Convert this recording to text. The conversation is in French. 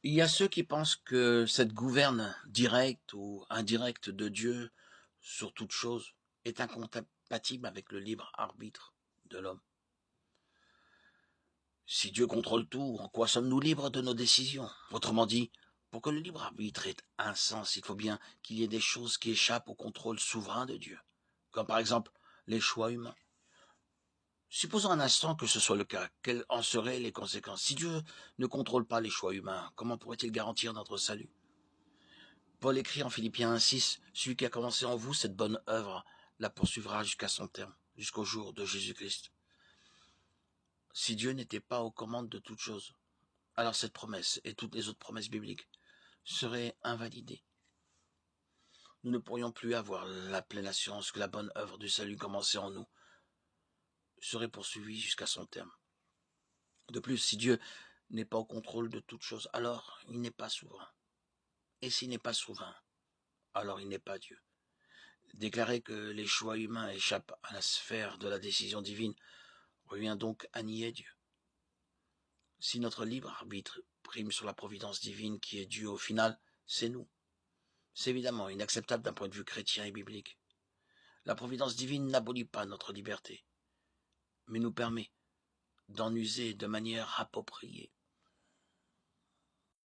Il y a ceux qui pensent que cette gouverne directe ou indirecte de Dieu sur toute chose est incompatible avec le libre arbitre de l'homme. Si Dieu contrôle tout, en quoi sommes-nous libres de nos décisions? Autrement dit, pour que le libre arbitre ait un sens, il faut bien qu'il y ait des choses qui échappent au contrôle souverain de Dieu, comme par exemple les choix humains. Supposons un instant que ce soit le cas, quelles en seraient les conséquences? Si Dieu ne contrôle pas les choix humains, comment pourrait-il garantir notre salut? Paul écrit en Philippiens 1,6 « Celui qui a commencé en vous cette bonne œuvre la poursuivra jusqu'à son terme, jusqu'au jour de Jésus-Christ. » Si Dieu n'était pas aux commandes de toutes choses, alors cette promesse et toutes les autres promesses bibliques seraient invalidées. Nous ne pourrions plus avoir la pleine assurance que la bonne œuvre du salut commencée en nous serait poursuivie jusqu'à son terme. De plus, si Dieu n'est pas au contrôle de toutes choses, alors il n'est pas souverain. Et s'il n'est pas souverain, alors il n'est pas Dieu. Déclarer que les choix humains échappent à la sphère de la décision divine revient donc à nier Dieu. Si notre libre arbitre prime sur la providence divine qui est due au final, c'est nous. C'est évidemment inacceptable d'un point de vue chrétien et biblique. La providence divine n'abolit pas notre liberté, mais nous permet d'en user de manière appropriée.